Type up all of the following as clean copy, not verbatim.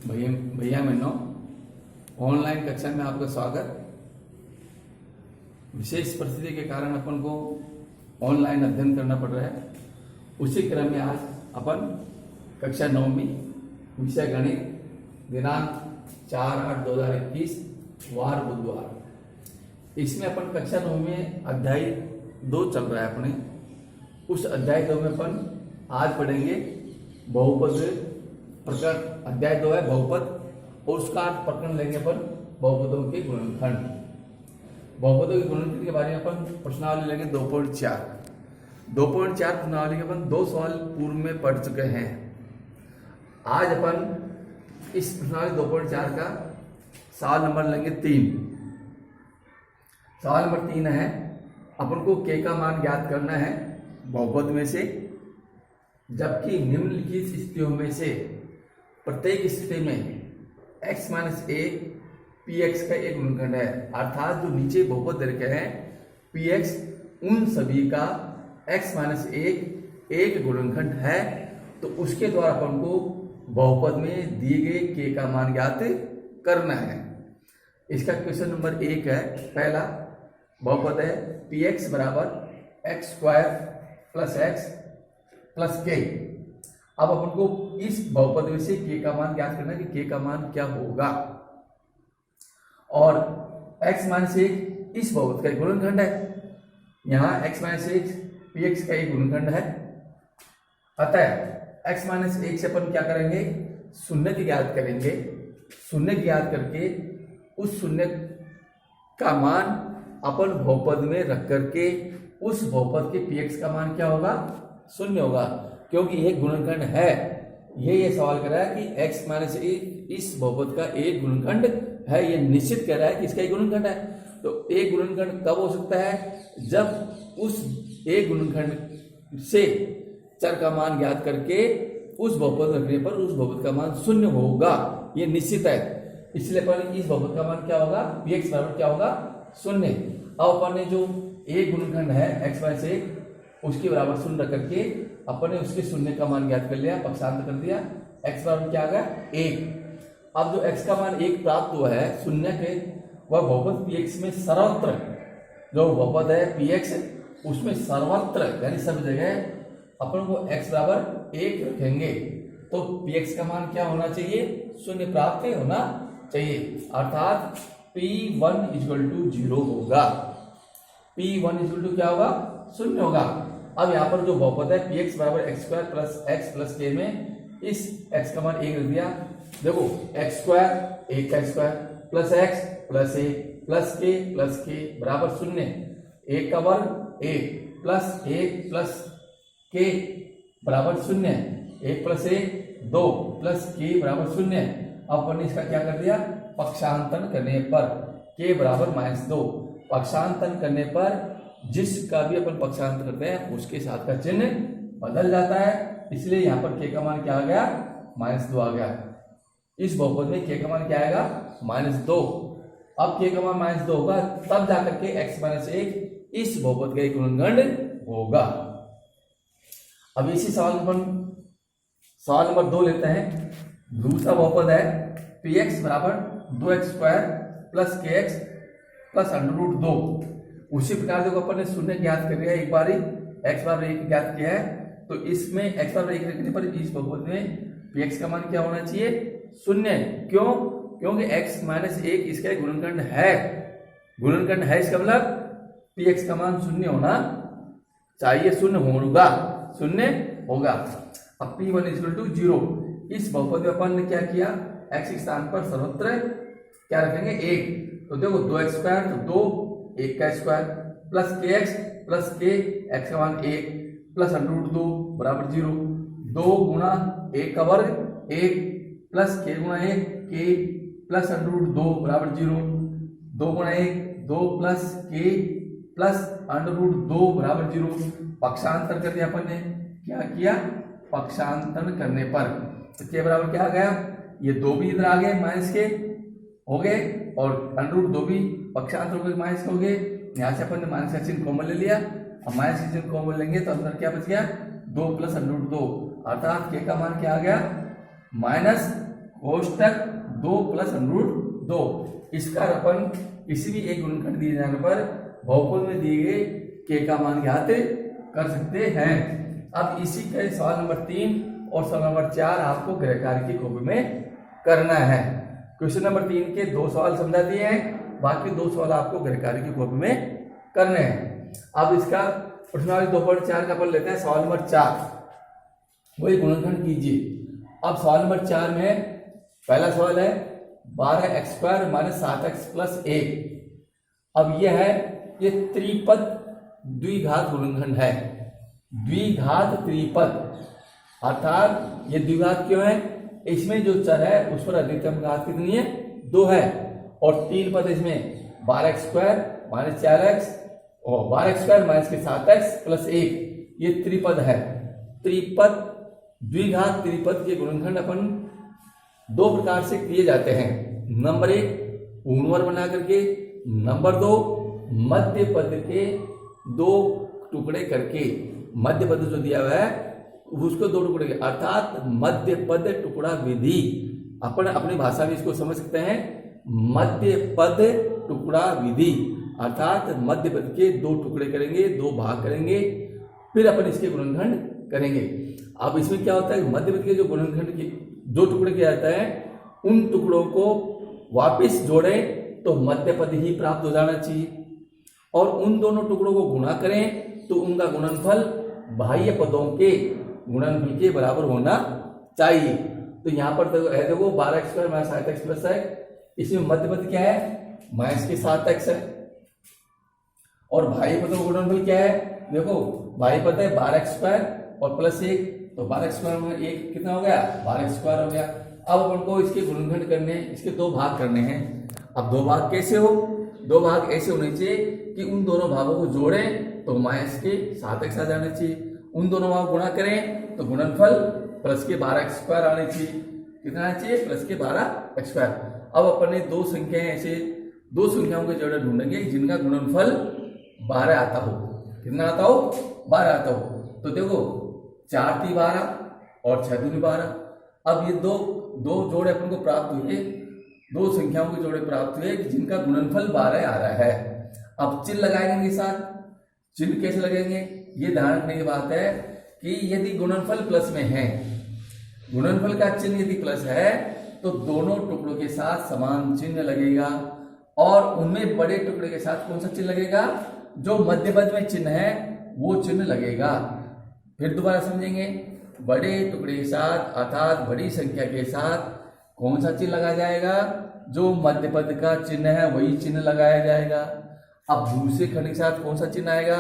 भैया बहनों, ऑनलाइन कक्षा में आपका स्वागत। विशेष परिस्थिति के कारण अपन को ऑनलाइन अध्ययन करना पड़ रहा है। उसी क्रम में आज अपन कक्षा 9वीं विषय गणित दिनांक 4/8/2021 वार बुधवार, इसमें अपन कक्षा 9 में अध्याय 2 चल रहा है अपने। उस अध्याय 2 में अपन आज पढ़ेंगे बहुपद प्रकरण। अध्याय 2 है बहुपद और उसका प्रकरण लेंगे अपन बहुपदों के गुणनखंड। बहुपदों के गुणनखंड के बारे में अपन प्रश्नावली लेंगे 2.4 प्रश्नावली के अपन 2 सवाल पूर्व में पढ़ चुके हैं। आज अपन इस प्रश्नावली 2.4 का सवाल नंबर लेंगे 3। सवाल नंबर 3 है, अपन को k का मान ज्ञात करना है बहुपद में से, जबकि निम्नलिखित स्थितियों में से प्रत्येक स्थिति में x माइनस a px का एक गुणनखंड है। अर्थात जो नीचे बहुपद दे रखे हैं px उन सभी का x माइनस एक गुणनखंड है, तो उसके द्वारा अपन को बहुपद में दिए गए k का मान ज्ञात करना है। इसका क्वेश्चन नंबर 1 है। पहला बहुपद है px बराबर x² plus x plus k। अब अपन को इस बहुपद में से k का मान ज्ञात करना है कि k का मान क्या होगा। और x माइनस 1 इस बहुपद का एक गुणनखंड है। यहाँ x माइनस 1 px का एक गुणनखंड है। अतः x माइनस 1 से अपन क्या करेंगे, शून्य की ज्ञात करेंगे। शून्य की ज्ञात करके उस शून्य का मान अपन बहुपद में रख करके उस बहुपद के px का मान क्या होगा, शून्य होगा, क्योंकि एक गुणनखंड है। ये सवाल कर रहा है कि x माइनस इस बहुपद का एक गुणनखंड है। ये निश्चित कर रहा है कि इसका एक गुणनखंड है। तो एक गुणनखंड कब हो सकता है, जब उस एक गुणनखंड से चर का मान ज्ञात करके उस बहुपद रखने पर उस बहुपद का मान शून्य होगा। ये निश्चित है, इसलिए पर इस बहुपद का मान क्या होगा, px बराबर क्या होगा, शून्य। अब अपन ने जो एक गुणनखंड है x माइनस 1 उसके बराबर शून्य रख करके अपन ने उसके शून्य का मान ज्ञात कर लिया, पक्षांतर कर दिया। x बराबर क्या आ गया, 1। अब जो x का मान 1 प्राप्त हुआ है शून्य के, वह बहुपद px में सर्वत्र, जो बहुपद है px उसमें सर्वत्र यानी सब जगह अपन को x बराबर 1 रखेंगे, तो px का मान क्या होना चाहिए, शून्य प्राप्त होना चाहिए। अर्थात p1 = 0 होगा। p1 = क्या होगा, शून्य होगा। अब यहाँ पर जो बहुपद है px बराबर x² plus x plus k में इस x का मान 1 रख दिया। देखो x² 1 का square plus x plus a plus k बराबर 0। 1 का वर्ग 1 प्लस k बराबर 0। 1 प्लस 1 2 प्लस k बराबर 0। अब अपन ने इसका क्या कर दिया, पक्षांतन करने पर k बराबर -2। पक्षांतन करने पर जिसका भी अपन पक्षांतर करते हैं उसके साथ का चिन्ह बदल जाता है, इसलिए यहाँ पर k का मान क्या आ गया, -2 आ गया। इस बहुपद में k का मान क्या आएगा, -2। अब k का मान -2 होगा, तब जाकर के x माइनस 1 इस बहुपद का एक गुणनखंड होगा। अब इसी सवाल नंबर 2 लेते हैं। दूसरा बहुपद है px बराबर 2x² प्लस kx प्लस √2। उसी प्रकार देखो अपन ने शून्य ज्ञात कर लिया एक बार ही, x बराबर 1 ज्ञात किया है, तो इसमें x बराबर 1 रखने पर इस बहुपद में px का मान क्या होना चाहिए, शून्य। क्यों, क्योंकि x माइनस 1 इसका एक गुणनखंड है। गुणनखंड है इसका मतलब px का मान शून्य होना चाहिए, शून्य होगा। अब p1 = 0। इस बहुपद में अपन ने क्या किया, x के स्थान पर सर्वत्र क्या रखेंगे, 1। तो देखो 2x² तो 2, 1 का square plus kx plus k, x का मान 1 प्लस √2 बराबर 0। 2 गुणा 1 का वर्ग 1 प्लस k गुणा 1 k प्लस √2 बराबर 0। 2 गुणा 1 2 प्लस k प्लस √2 बराबर 0। पक्षांतर कर दिया अपन ने, क्या किया, पक्षांतर करने पर तो k बराबर क्या आ गया, ये 2 भी इधर आ गए माइनस के हो गए और √2 भी पक्षांतर हो गए माइनस हो गए। यहाँ से अपन ने माइनस का चिन्ह कॉमन ले लिया। अब माइनस का चिन्ह कॉमन लेंगे तो अंदर क्या बच गया, 2 प्लस √2, अर्थात k का मान क्या आ गया, कोष्टक 2 प्लस √2। इसका अपन किसी भी एक गुणनखंड दिए जाने पर बहुपद में दिए गए के का मान ज्ञात कर सकते हैं। अब इसी के सवाल नंबर 3 और सवाल नंबर 4 आपको गृहकार्य की कॉपी में करना है। क्वेश्चन नंबर 3 के 2 सवाल समझा दिए हैं, बाकी 2 सवाल आपको गृहकार्य की कॉपी में करने हैं। अब इसका प्रश्नावली 2.4 का पढ़ लेते हैं। सवाल नंबर 4, वही गुणनखंड कीजिए। अब सवाल नंबर 4 में पहला सवाल है 12x² - 7x + 1। अब यह है, ये त्रिपद द्विघात गुणनखंड है, द्विघात त्रिपद, अर्थात ये द्विघात क्यों है? इसमें जो चर है उस पर अधिकतम घात कितनी है? 2 है, और 3 पद इसमें 12x² - 4x और 12x² - 7x + 1, ये त्रिपद है। त्रिपद द्विघात त्रिपद के गुणनखंड अपन 2 प्रकार से किए जाते हैं। नंबर 1 पूर्णवर्ग बना करके, नंबर 2 मध्य पद के 2 टुकड़े करके। मध्य पद जो दिया हुआ है उसको 2 टुकड़े, अर्थात मध्य पद टुकड़ा विधि। अपन अपनी भाषा में इसको समझ सकते हैं, मध्य पद टुकड़ा विधि, अर्थात मध्य पद के 2 टुकड़े करेंगे, 2 भाग करेंगे, फिर अपन इसके गुणनखंड करेंगे। अब इसमें क्या होता है, मध्य पद के जो गुणनखंड के 2 टुकड़े किया जाता है, उन टुकड़ों को वापस जोड़ें तो मध्य पद ही प्राप्त हो जाना चाहिए, और उन दोनों टुकड़ों को गुणा करें तो उनका गुणनफल बाह्य पदों के गुणनफल के बराबर होना चाहिए। तो यहाँ पर देखो 12x² - 7x + 1, इसमें मध्य पद क्या है? -7x है, और बाह्य पदों का गुणनफल क्या है? देखो बाह्य पद है 12x² और +1, तो 12x² में 1 कितना हो गया? 12x² हो गया। अब अपन को इसके गुणनखंड करने, इसके 2 भाग करने हैं। अब 2 भाग कैसे हो? 2 भाग ऐसे होने चाहिए कि उन दोनों भागों को जोड़ें तो -7x आ जाना चाहिए, उन दोनों भागों को गुणा करें तो गुणनफल +12x² आने चाहिए। कितना आना चाहिए? +12x²। अब अपन ने 2 संख्याएं, ऐसे 2 संख्याओं के जोड़े ढूंढेंगे जिनका गुणनफल 12 आता हो। कितना आता हो? 12 आता हो। तो देखो 4 × 12 और 6 × 12। अब ये दो जोड़े अपन को प्राप्त हुए, 2 संख्याओं के जोड़े प्राप्त हुए जिनका गुणनफल 12 आ रहा है। अब चिन्ह लगाएंगे इनके साथ। चिन्ह कैसे लगेंगे? ये ध्यान रखने की बात है कि यदि गुणनफल प्लस में है, गुणनफल का चिन्ह यदि प्लस है तो दोनों टुकड़ों के साथ समान चिन्ह लगेगा, और उनमें बड़े टुकड़े के साथ कौन सा चिन्ह लगेगा? जो मध्य पद में चिन्ह है वो चिन्ह लगेगा। फिर दोबारा समझेंगे, बड़े टुकड़े के साथ अर्थात बड़ी संख्या के साथ कौन सा चिन्ह लगाया जाएगा? जो मध्य पद का चिन्ह है वही चिन्ह लगाया जाएगा। अब दूसरे खंड के साथ कौन सा चिन्ह आएगा?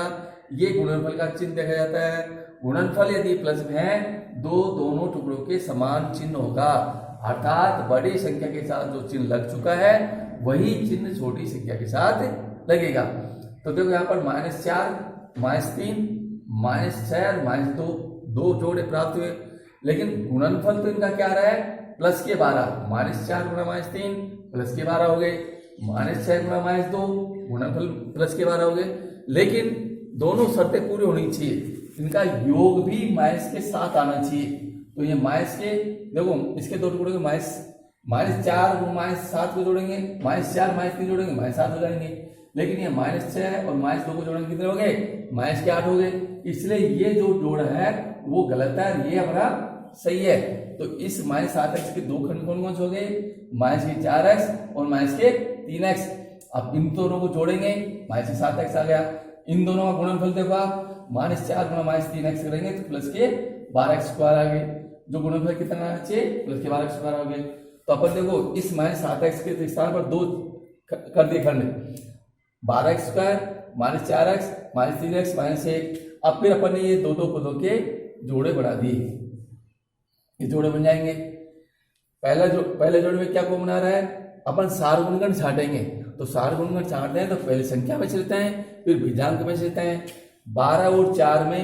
ये गुणनफल का चिन्ह देखा जाता है। गुणनफल यदि प्लस में है, दोनों टुकड़ों के समान चिन्ह होगा, अर्थात बड़ी संख्या के साथ जो चिन्ह लग चुका है वही चिन्ह छोटी संख्या के साथ लगेगा। तो देखो यहाँ पर -4 -3 -6 और -2 जोड़े प्राप्त हुए, लेकिन गुणनफल तो इनका क्या रहा है? +12। -4 × -3 +12 हो गए, -6 × -2 गुणनफल +12 हो गए। लेकिन दोनों शर्तें पूरी होनी चाहिए, इनका योग भी माइनस के साथ आना चाहिए। तो ये माइनस के, देखो इसके 2 टुकड़े -4 और -7 को जोड़ेंगे, -4 -3 जोड़ेंगे, -7 हो जाएंगे। लेकिन ये -6 और -2 को जोड़ेंगे, कितने हो गए? -8 हो गए। इसलिए ये जो जोड़ है वो गलत है, ये हमारा सही है। तो इस -7x के 2 खंड कौन से हो गए? -4x और -3x। अब इन दोनों को जोड़ेंगे, -7x आ गया। इन दोनों का गुणनफल देखो आप, -4 × -3x करेंगे तो +12x² आ गए, जो गुणनफल कितना आना चाहिए? +12x² आ गए। तो अपन देखो इस -7x के स्थान पर 2 कर दिए खंड, 12x² -4x -3x -1। अब फिर अपन ने ये 2 पदों के जोड़े बना दिए, ये जोड़े बन जाएंगे। पहले जोड़े में क्या कॉमन आ रहा है? अपन सार गुणनखंड छाटेंगे, तो सार गुणनखंड छाटते हैं तो पहले संख्या में चलते हैं, फिर भिजांक में चलते हैं। 12 और 4 में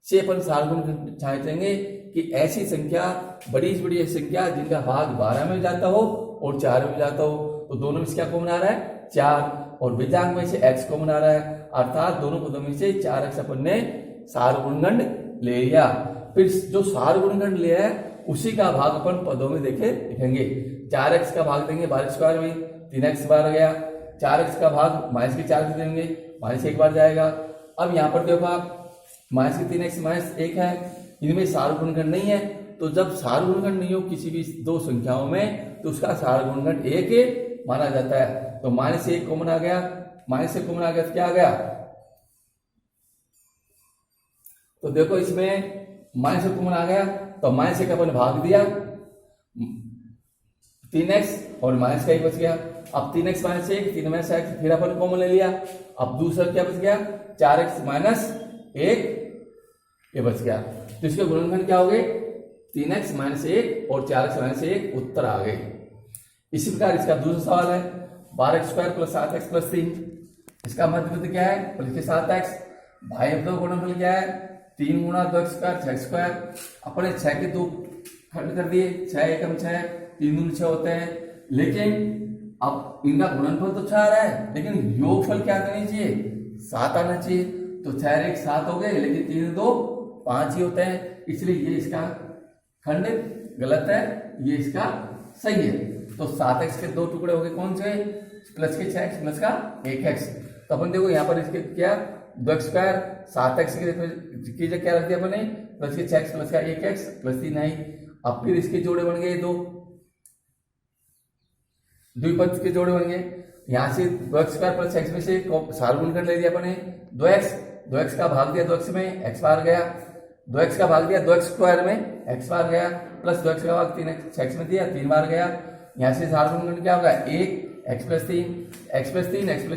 से अपन सार गुणनखंड छाटेंगे कि ऐसी संख्या, बड़ी से बड़ी संख्या जिनका भाग 12 में जाता हो और 4 में जाता हो। तो दोनों में से क्या कॉमन आ रहा है? 4, और भिजांक में से x कॉमन आ रहा है, अर्थात दोनों पदों में से 4x अपन ने सार गुणनखंड ले लिया। फिर जो सार गुणनखंड लिया है उसी का भाग अपन पदों में लिखेंगे। 4x का भाग देंगे 12 स्क्वायर में, 3x बार गया। 4x का भाग माइनस के 4 देंगे, माइनस 1 बार जाएगा। अब यहाँ पर देखो आप माइनस के 3x माइनस 1 है, इनमें सार्वगुणनखंड नहीं है, तो जब सार्वगुणनखंड नहीं हो किसी भी दो संख्याओं में तो उसका सार्वगुणनखंड 1 माना जाता है। तो माइनस 1 कॉमन आ गया, माइनस 1 कॉमन आ गया तो क्या आ गया, तो देखो इसमें माइनस 1 कॉमन आ गया, तो माइनस 1 अपन भाग दिया 3x और माइनस का 1 बच गया। अब 3x माइनस 1, 3 माइनस x, फिर अपन कॉमन ले लिया। अब दूसरा क्या बच गया, 4x माइनस 1 ये बच गया। तो इसके गुणनखंड क्या हो गए, 3x माइनस 1 और 4x माइनस 1, उत्तर आ गए। इसी प्रकार इसका दूसरा सवाल है 12x square plus 7x plus 3, इसका मध्य क्या है, प्लस के 7x, भाई अब दो गुणनफल क्या है, 3 गुणा 2x स्क्वायर 6 स्क्वायर। अपने 6 के 2 खंड कर दिए, 6 एकम 6, 3 दूनी 6 होते हैं, लेकिन अब इनका गुणनफल तो 6 आ रहा है, लेकिन योगफल क्या करनी चाहिए, 7 आना चाहिए। तो 6 1 7 हो गए, लेकिन 3 2 5 ही होते हैं, इसलिए ये इसका खंड गलत है, ये इसका सही है। तो 7x के 2 टुकड़े हो गए, कौन से, प्लस के 6x प्लस का 1x। तो अपन देखो यहाँ पर इसके क्या 2x स्क्वायर 7x की जगह क्या रख दिया अपने, प्लस के 6x प्लस का 1x प्लस 3 है। अब फिर इसके जोड़े बन गए 2, द्विपद के जोड़े बन गए। यहाँ से 2x स्क्वायर प्लस x में से सार्वगुणनखंड ले दिया अपने 2x का भाग दिया 2x में, x बार गया, 2x का भाग दिया 2x स्क्वायर में, x बार गया, प्लस 2x का भाग 3x में दिया 3 बार गया। यहाँ से सार्वगुणनखंड क्या होगा 1 x प्लस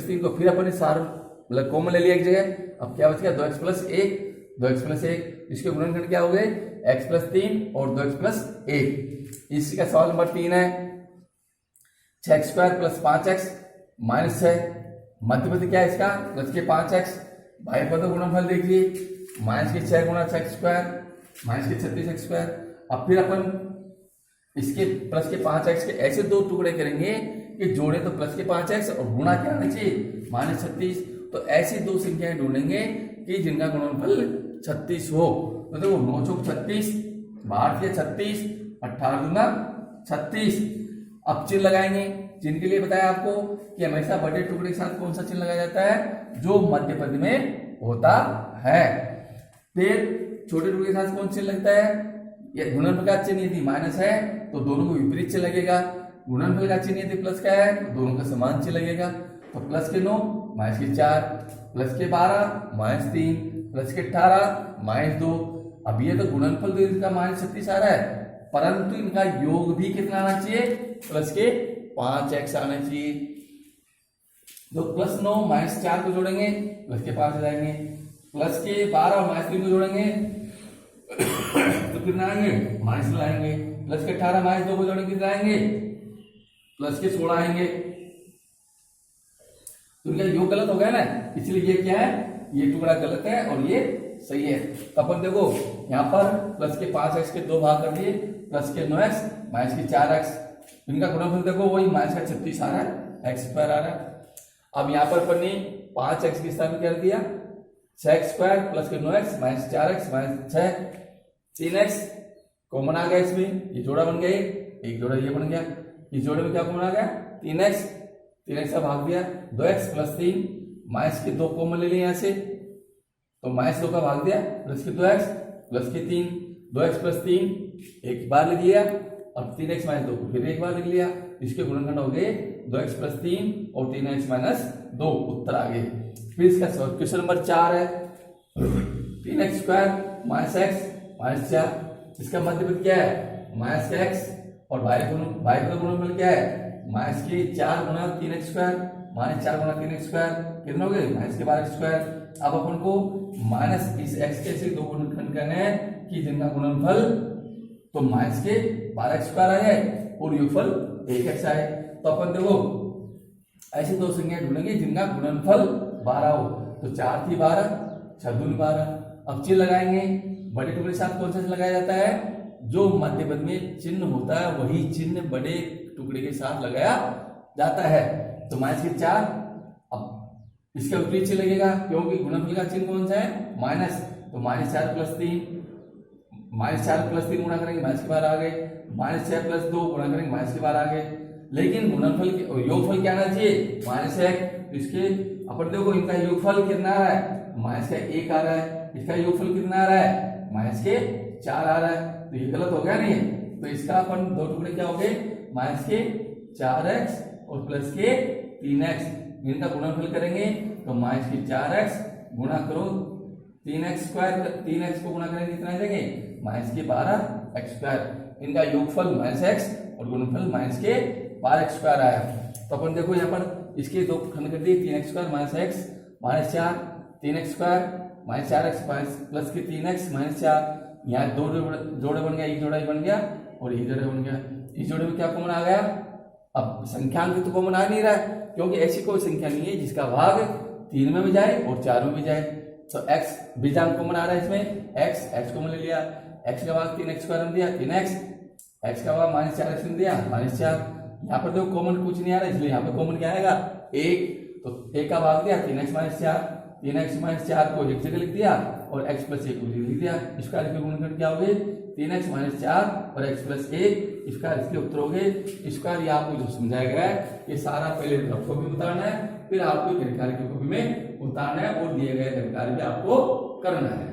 3 को फिर अपने मतलब कॉमन ले लिया एक जगह। अब क्या बच गया 2x प्लस 1, इसके गुणनखंड क्या हो गए x प्लस 3 और 2x प्लस 1। इसका सवाल नंबर 3 है 6x square plus 5x minus 6, मध्यपद क्या है इसका, प्लस के 5x, भाई पद गुणनफल देखिए माइनस के 6 गुणा 6 स्क्वायर माइनस के 36x स्क्वायर। अब फिर अपन इसके प्लस के 5x के ऐसे 2 टुकड़े करेंगे कि जोड़े तो प्लस के 5x और गुणा क्या आना चाहिए माइनस 36। तो ऐसी 2 संख्याएं ढूंढेंगे कि जिनका गुणनफल 36 हो। तो देखो 9 चौक 36, 12 के 36, 18 दूना 36। अब चिन्ह लगाएंगे, चिन्ह के लिए बताया आपको कि हमेशा बड़े टुकड़े के साथ कौन सा चिन्ह लगाया जाता है, जो मध्य पद में होता है। फिर छोटे टुकड़े के साथ कौन चिन्ह लगता है, ये गुणनफल का चिन्ह यदि माइनस है तो दोनों को विपरीत चिन्ह लगेगा, गुणनफल का चिन्ह यदि प्लस का है तो दोनों का समान चिन्ह लगेगा। तो प्लस के 9 माइनस के 4, प्लस के 12 माइनस 3, प्लस के 18 माइनस 2। अब ये तो गुणनफल तो इनका माइनस 36 आ रहा है, परंतु इनका योग भी कितना आना चाहिए, प्लस के 5x आना चाहिए। तो प्लस 9 माइनस 4 को जोड़ेंगे प्लस के 5 जाएंगे, प्लस के 12 और माइनस 3 को जोड़ेंगे तो कितना आएंगे माइनस लाएंगे, प्लस के 18 माइनस 2 को जोड़ेंगे कितना आएंगे प्लस के 16 आएंगे। तो इनका योग गलत हो गया ना, इसलिए ये क्या है, ये टुकड़ा गलत है और ये सही है। तो अपन देखो यहाँ पर प्लस के 5x के 2 भाग कर दिए, प्लस के 9x माइनस के 4x, इनका गुणनफल देखो वही माइनस का 36 आ रहा है, x स्क्वायर आ रहा है। अब यहाँ पर अपन ने 5x की स्थान कर दिया 6x स्क्वायर प्लस के 9x minus 4x minus 6, 3x common आ गया इसमें, ये जोड़ा बन गया, एक जोड़ा ये बन गया, इस जोड़े में क्या कॉमन आ गया 3x का भाग दिया 2x प्लस 3 माइनस के 2 कॉमन ले लिए यहाँ से, तो माइनस 2 का भाग दिया प्लस के 2x प्लस के 3, 2x प्लस 3 एक बार लिख लिया, अब 3x माइनस 2 को फिर एक बार लिख लिया। इसके गुणनखंड हो गए 2x प्लस 3 और 3x माइनस 2, उत्तर आ गए। फिर इसका क्वेश्चन नंबर 4 है 3x square minus x minus 4, इसका मध्यपद क्या है माइनस x और y का गुणनफल क्या है माइनस के 4 गुणा 3x स्क्वायर माइनस 4 गुणा 3x स्क्वायर कितना हो गए माइनस के 12x स्क्वायर। अब अपन को माइनस इस x के से 2 गुणनखंड करने हैं कि जिनका गुणनफल तो माइनस के 12x स्क्वायर आ जाए और योगफल 1x आए। तो अपन देखो ऐसी 2 संख्याएं ढूंढेंगे जिनका गुणनफल 12 हो, तो 4 थी 12, 6 दूनी 12। अब चिन्ह लगाएंगे, बड़े टुकड़े के साथ कौन सा लगाया जाता है, जो मध्य पद में चिन्ह होता है वही चिन्ह बड़े टुकड़े के साथ लगाया जाता है। तो माइनस के 4, अब इसका विपरीत चिन्ह लगेगा क्योंकि गुणनफल का चिन्ह कौन सा है माइनस, तो माइनस 4 प्लस 3 -4 + 3 गुणा करेंगे माइनस के बाहर आ गए, -6 + 2 गुणा करेंगे माइनस के बाहर आ गए। लेकिन गुणनफल योगफल क्या आना चाहिए -1। इसके अपन देखो इनका योगफल कितना आ रहा है -1 आ रहा है, इसका योगफल कितना आ रहा है -4 आ रहा है, तो ये गलत हो गया नहीं। तो इसका अपन दो टुकड़े क्या हो गए -4x और +3x, इनका गुणनफल करेंगे तो -4x गुणा करो 3x², 3x को गुणा करेंगे कितना आ जाएंगे -12x²। इनका योगफल -x और गुणनफल -12x² आया। तो अपन देखो यहाँ पर इसके दो खंड कर दिए 3x² -x -4 3x² -4x plus के 3x -4, यहाँ दो जोड़े बन गया, एक जोड़ा ही बन गया और ये जोड़ा बन गया। इस जोड़े में क्या कॉमन आ गया, अब संख्यांक तो कॉमन आ नहीं रहा है क्योंकि ऐसी कोई संख्या नहीं है जिसका भाग 3 में भी जाए और 4 में भी जाए। तो x बीजांक कॉमन आ रहा है इसमें, x कॉमन ले लिया, x का भाग 3x² हम दिया 3x, x का भाग -4x हम दिया -4। यहाँ पर देखो कॉमन कुछ नहीं आ रहा इसलिए यहाँ पर कॉमन क्या आएगा 1, तो 1 का भाग दिया 3x -4, 3x -4 को एक जगह लिख दिया और x + 1 को लिख दिया। इसका गुणनखंड क्या हो गए 3x -4 और x + 1, इसका इसके उत्तर हो गए। इसका ये आपको जो समझाया गया है ये सारा पहले रफ कॉपी में उतारना है, फिर आपको गणित कार्य की कॉपी में उतारना है और दिए गए गणित कार्य भी आपको करना है।